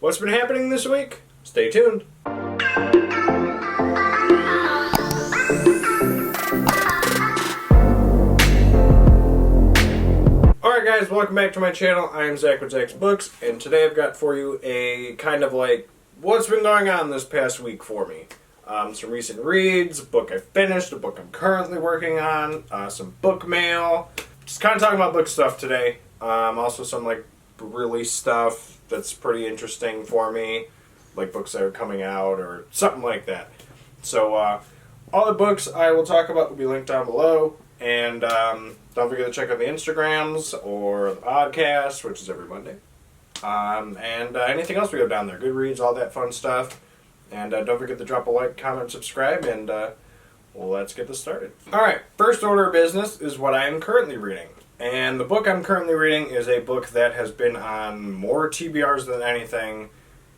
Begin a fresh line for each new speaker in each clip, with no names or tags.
What's been happening this week? Stay tuned. Alright guys, welcome back to my channel. I am Zach with Zacks Books, and today I've got for you a kind of like what's been going on this past week for me. Some recent reads, a book I finished, a book I'm currently working on, some book mail. Just kind of talking about book stuff today. Also some like release stuff that's pretty interesting for me, like books that are coming out or something like that. So all the books I will talk about will be linked down below, and don't forget to check out the Instagrams or the podcast, which is every Monday, and anything else we have down there, Goodreads, all that fun stuff. And don't forget to drop a like, comment, subscribe, and well, let's get this started. Alright, first order of business is what I am currently reading. And the book I'm currently reading is a book that has been on more TBRs than anything,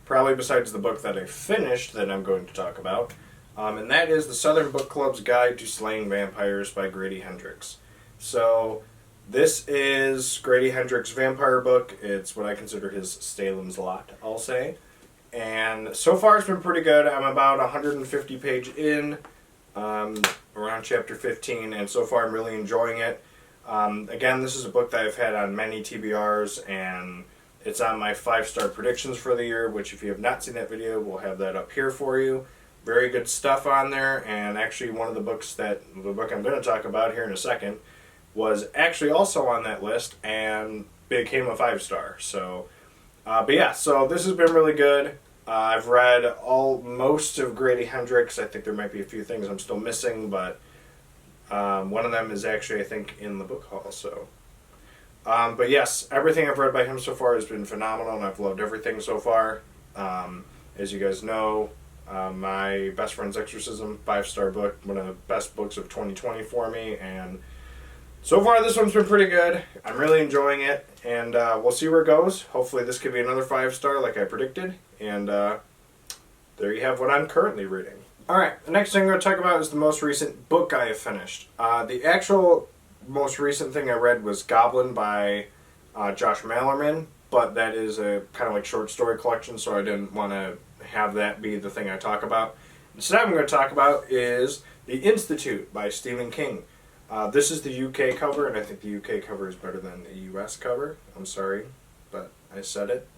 probably besides the book that I finished that I'm going to talk about. And that is The Southern Book Club's Guide to Slaying Vampires by Grady Hendricks. So, this is Grady Hendricks' vampire book. It's what I consider his Stalin's Lot, I'll say. And so far it's been pretty good. I'm about 150 page in, around chapter 15, and so far I'm really enjoying it. Again, this is a book that I've had on many TBRs, and it's on my 5-star predictions for the year, which if you have not seen that video, we'll have that up here for you. Very good stuff on there, and actually one of the books the book I'm going to talk about here in a second, was actually also on that list and became a 5-star. So, but yeah, so this has been really good. I've read most of Grady Hendricks. I think there might be a few things I'm still missing, but one of them is actually, I think, in the book haul. So, but yes, everything I've read by him so far has been phenomenal, and I've loved everything so far. As you guys know, my Best Friend's Exorcism, 5-star book, one of the best books of 2020 for me, and so far this one's been pretty good. I'm really enjoying it, and we'll see where it goes. Hopefully this could be another 5-star like I predicted, and there you have what I'm currently reading. Alright, the next thing I'm going to talk about is the most recent book I have finished. The actual most recent thing I read was Goblin by Josh Malerman, but that is a kind of like short story collection, so I didn't want to have that be the thing I talk about. Instead, I'm going to talk about is The Institute by Stephen King. This is the UK cover, and I think the UK cover is better than the US cover. I'm sorry, but I said it.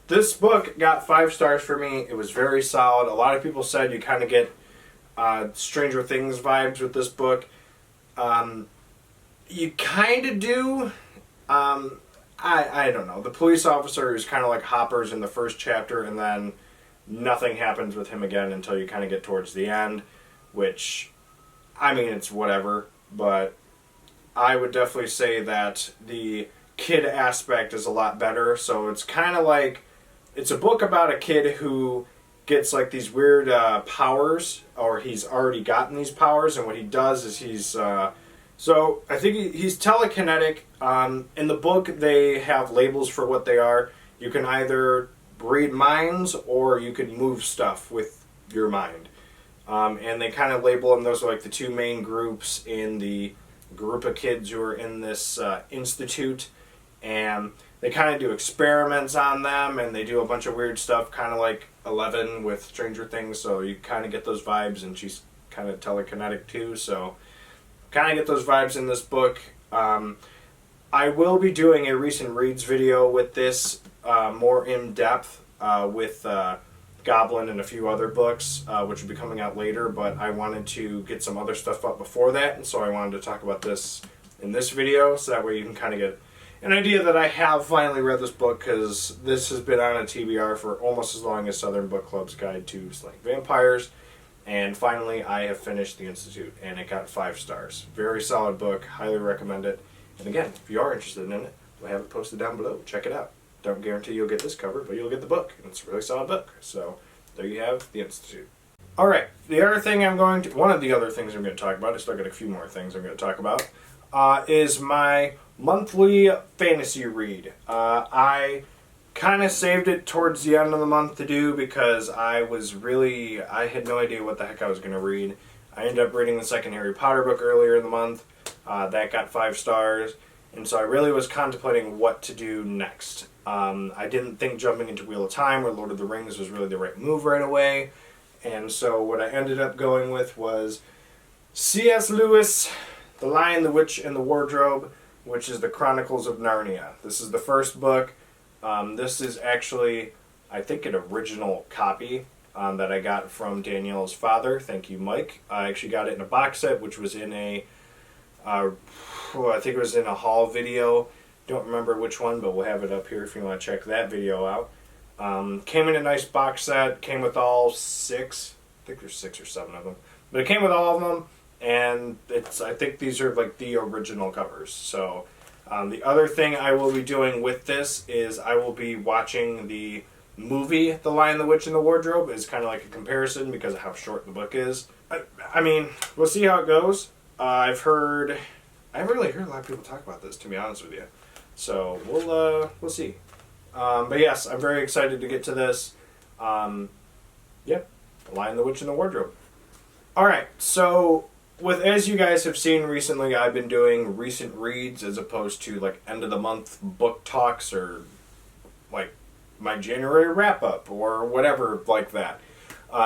This book got 5 stars for me. It was very solid. A lot of people said you kind of get Stranger Things vibes with this book. You kind of do. I don't know. The police officer is kind of like Hopper's in the first chapter, and then nothing happens with him again until you kind of get towards the end, which, I mean, it's whatever, but I would definitely say that the kid aspect is a lot better. So it's kind of like, it's a book about a kid who gets like these weird powers, or he's already gotten these powers, and what he does is he's so I think he's telekinetic. In the book they have labels for what they are. You can either read minds or you can move stuff with your mind, and they kind of label them. Those are like the two main groups in the group of kids who are in this institute, and they kind of do experiments on them, and they do a bunch of weird stuff, kind of like 11 with Stranger Things, so you kind of get those vibes, and she's kind of telekinetic too, so kind of get those vibes in this book. I will be doing a recent reads video with this, more in depth, with Goblin and a few other books, which will be coming out later, but I wanted to get some other stuff up before that, and so I wanted to talk about this in this video, so that way you can kind of get an idea that I have finally read this book, because this has been on a TBR for almost as long as Southern Book Club's Guide to Slaying Vampires, and finally I have finished The Institute, and it got 5 stars. Very solid book, highly recommend it, and again, if you are interested in it, I have it posted down below, check it out. Don't guarantee you'll get this cover, but you'll get the book, and it's a really solid book, so there you have The Institute. Alright, one of the other things I'm going to talk about, I still got a few more things I'm going to talk about, is my monthly fantasy read. I kind of saved it towards the end of the month to do because I had no idea what the heck I was going to read. I ended up reading the second Harry Potter book earlier in the month. That got 5 stars. And so I really was contemplating what to do next. I didn't think jumping into Wheel of Time or Lord of the Rings was really the right move right away. And so what I ended up going with was C.S. Lewis, The Lion, the Witch, and the Wardrobe, which is the Chronicles of Narnia. This is the first book. This is actually, I think, an original copy that I got from Danielle's father. Thank you, Mike. I actually got it in a box set, which was in a, I think it was in a haul video. Don't remember which one, but we'll have it up here if you want to check that video out. Came in a nice box set. Came with all 6. I think there's 6 or 7 of them. But it came with all of them, and I think these are like the original covers. So the other thing I will be doing with this is I will be watching the movie The Lion, the Witch, and the Wardrobe. Is kind of like a comparison because of how short the book is. I mean, we'll see how it goes. I haven't really heard a lot of people talk about this, to be honest with you. So we'll see. But yes, I'm very excited to get to this. Yeah, The Lion, the Witch, and the Wardrobe. Alright, so as you guys have seen recently, I've been doing recent reads as opposed to like end of the month book talks or like my January wrap up or whatever like that.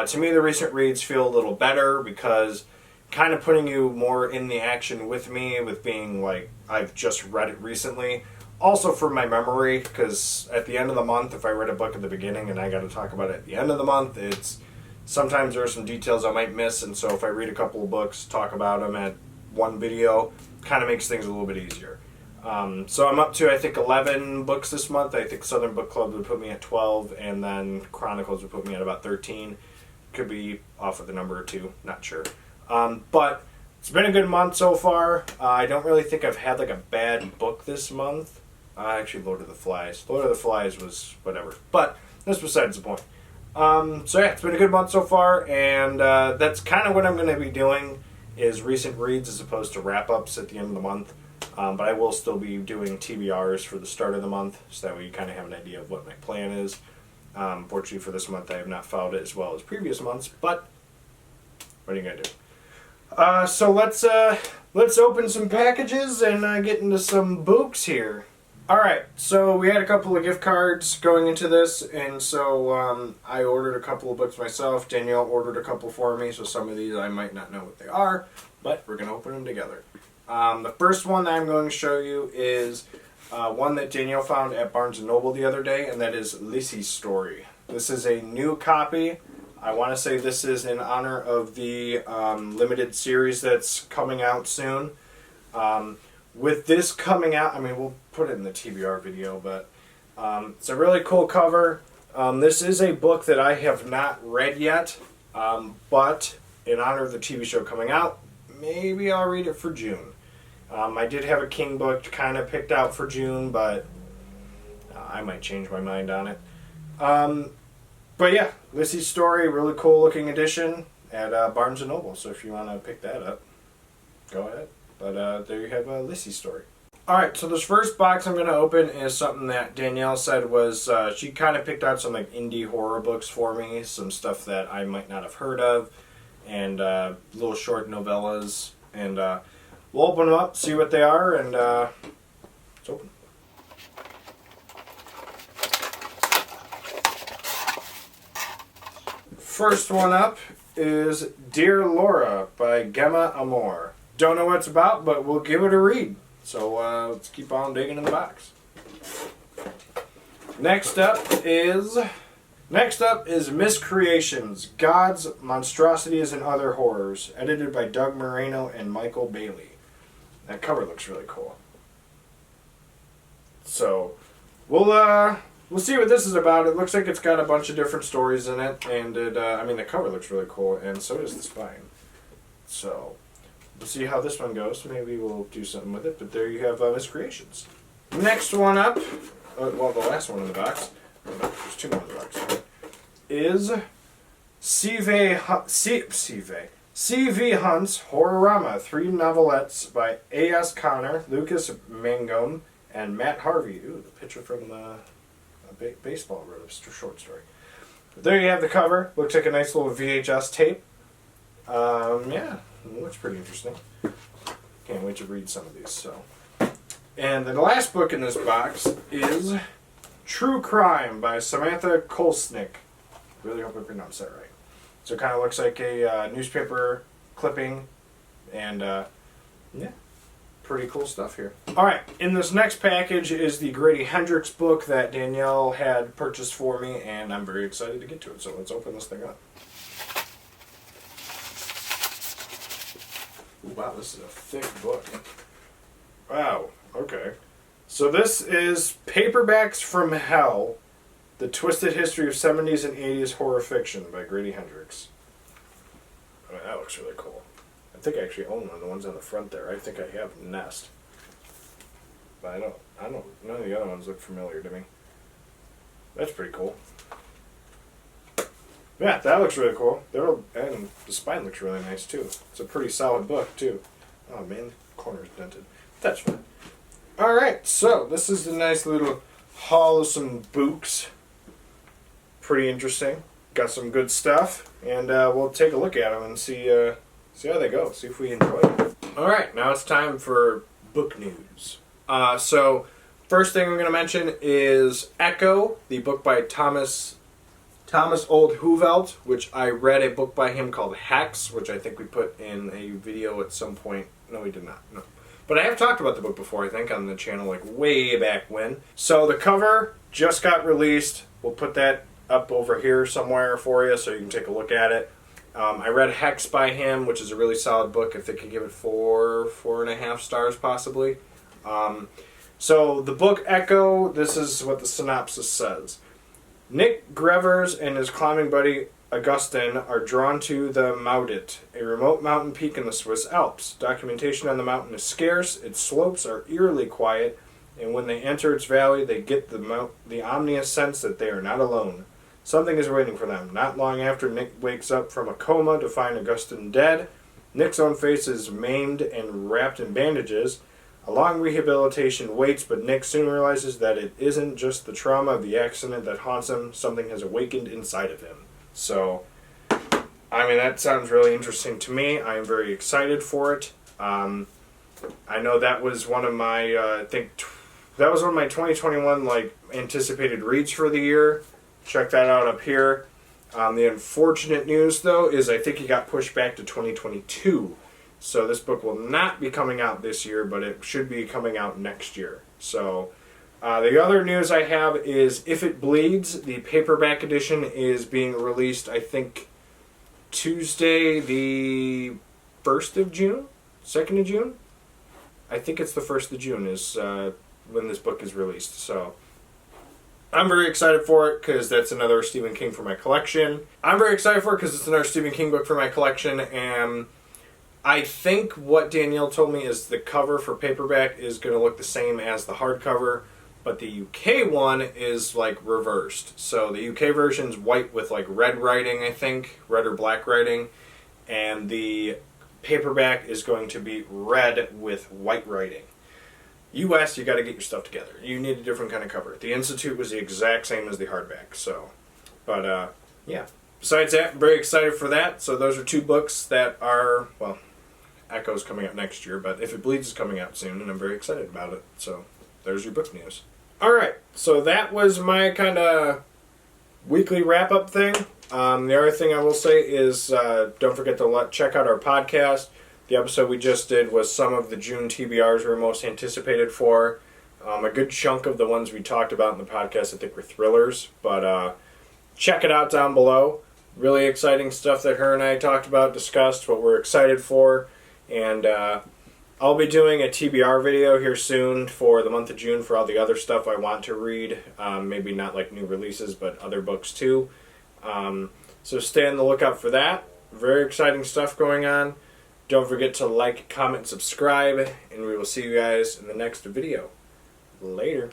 To me, the recent reads feel a little better because kind of putting you more in the action with me, with being like I've just read it recently. Also for my memory, because at the end of the month, if I read a book at the beginning and I got to talk about it at the end of the month, sometimes there are some details I might miss, and so if I read a couple of books, talk about them at one video, kind of makes things a little bit easier. So I'm up to, I think, 11 books this month. I think Southern Book Club would put me at 12, and then Chronicles would put me at about 13. Could be off with a number or two, not sure. But it's been a good month so far. I don't really think I've had like a bad book this month. Actually, Lord of the Flies. Lord of the Flies was whatever. But that's besides the point. So yeah, it's been a good month so far, and that's kind of what I'm going to be doing is recent reads as opposed to wrap-ups at the end of the month. But I will still be doing TBRs for the start of the month, so that way you kind of have an idea of what my plan is. Fortunately for this month, I have not followed it as well as previous months, but what are you going to do? So let's open some packages and get into some books here. Alright, so we had a couple of gift cards going into this, and so I ordered a couple of books myself. Danielle ordered a couple for me, so some of these I might not know what they are, but we're going to open them together. The first one that I'm going to show you is one that Danielle found at Barnes & Noble the other day, and that is Lissy's Story. This is a new copy. I want to say this is in honor of the limited series that's coming out soon. With this coming out, I mean, we'll put it in the TBR video, but it's a really cool cover. This is a book that I have not read yet, but in honor of the TV show coming out, maybe I'll read it for June. I did have a King book kind of picked out for June, but I might change my mind on it. But yeah, Lissy's Story, really cool looking edition at Barnes & Noble, so if you want to pick that up, go ahead. But there you have Lissy's Story. Alright, so this first box I'm going to open is something that Danielle said was, she kind of picked out some like indie horror books for me, some stuff that I might not have heard of, and little short novellas, and we'll open them up, see what they are, and let's open. First one up is Dear Laura by Gemma Amor. Don't know what it's about, but we'll give it a read. So let's keep on digging in the box. Next up is Miscreations, Gods, Monstrosities, and Other Horrors, edited by Doug Moreno and Michael Bailey. That cover looks really cool. So we'll see what this is about. It looks like it's got a bunch of different stories in it, and I mean the cover looks really cool, and so does the spine. So we'll see how this one goes. Maybe we'll do something with it, but there you have Miscreations. Next one up, well, the last one in the box, there's two more in the box, is C.V. Hunt's Horrorama, 3 novelettes by A.S. Connor, Lucas Mangum, and Matt Harvey. Ooh, the picture from the baseball wrote a short story. But there you have the cover. Looks like a nice little VHS tape. Yeah, it looks pretty interesting. Can't wait to read some of these. So, and then the last book in this box is True Crime by Samantha Kolsnick. Really hope I pronounced that right. So it kind of looks like a newspaper clipping, and yeah, pretty cool stuff here. Alright, in this next package is the Grady Hendricks book that Danielle had purchased for me, and I'm very excited to get to it, so let's open this thing up. Ooh, wow, this is a thick book. Wow, okay. So this is Paperbacks from Hell, The Twisted History of 70s and 80s Horror Fiction by Grady Hendricks. I mean, that looks really cool. I think I actually own one of the ones on the front there. I think I have Nest. But I don't, none of the other ones look familiar to me. That's pretty cool. Yeah, that looks really cool. And the spine looks really nice too. It's a pretty solid book too. Oh man, the corner's dented. That's fine. Alright, so this is the nice little haul of some books. Pretty interesting. Got some good stuff. And we'll take a look at them and see how they go. See if we enjoy them. Alright, now it's time for book news. So, first thing I'm going to mention is Echo, the book by Thomas Oldhovelt, which I read a book by him called Hex, which I think we put in a video at some point. No, we did not. No. But I have talked about the book before, I think, on the channel, like, way back when. So the cover just got released. We'll put that up over here somewhere for you so you can take a look at it. I read Hex by him, which is a really solid book. I think I give it 4.5 stars, possibly. So the book Echo, this is what the synopsis says. Nick Grevers and his climbing buddy Augustin are drawn to the Maudit, a remote mountain peak in the Swiss Alps. Documentation on the mountain is scarce, its slopes are eerily quiet, and when they enter its valley, they get the ominous sense that they are not alone. Something is waiting for them. Not long after Nick wakes up from a coma to find Augustin dead, Nick's own face is maimed and wrapped in bandages. A long rehabilitation waits, but Nick soon realizes that it isn't just the trauma of the accident that haunts him. Something has awakened inside of him. So, I mean, that sounds really interesting to me. I am very excited for it. I know that was one of my, that was one of my 2021, anticipated reads for the year. Check that out up here. The unfortunate news, though, is I think it got pushed back to 2022. So this book will not be coming out this year, but it should be coming out next year. So the other news I have is If It Bleeds, the paperback edition, is being released, I think, Tuesday the 1st of June? 2nd of June? I think it's the 1st of June is when this book is released. So I'm very excited for it because that's another Stephen King for my collection. I'm very excited for it because it's another Stephen King book for my collection, and I think what Danielle told me is the cover for paperback is going to look the same as the hardcover, but the UK one is reversed. So the UK version's white with red writing, I think, red or black writing, and the paperback is going to be red with white writing. US, you got to get your stuff together. You need a different kind of cover. The Institute was the exact same as the hardback. So, but yeah. Besides that, I'm very excited for that. So those are two books that are, well, Echo's coming out next year, but If It Bleeds is coming out soon, and I'm very excited about it. So there's your book news. All right, so that was my kind of weekly wrap-up thing. The other thing I will say is don't forget to check out our podcast. The episode we just did was some of the June TBRs we're most anticipated for. A good chunk of the ones we talked about in the podcast I think were thrillers, but check it out down below. Really exciting stuff that her and I talked about, discussed, what we're excited for, and I'll be doing a TBR video here soon for the month of June for all the other stuff I want to read. Maybe not new releases, but other books too. So stay on the lookout for that. Very exciting stuff going on. Don't forget to like, comment, subscribe, and we will see you guys in the next video. Later.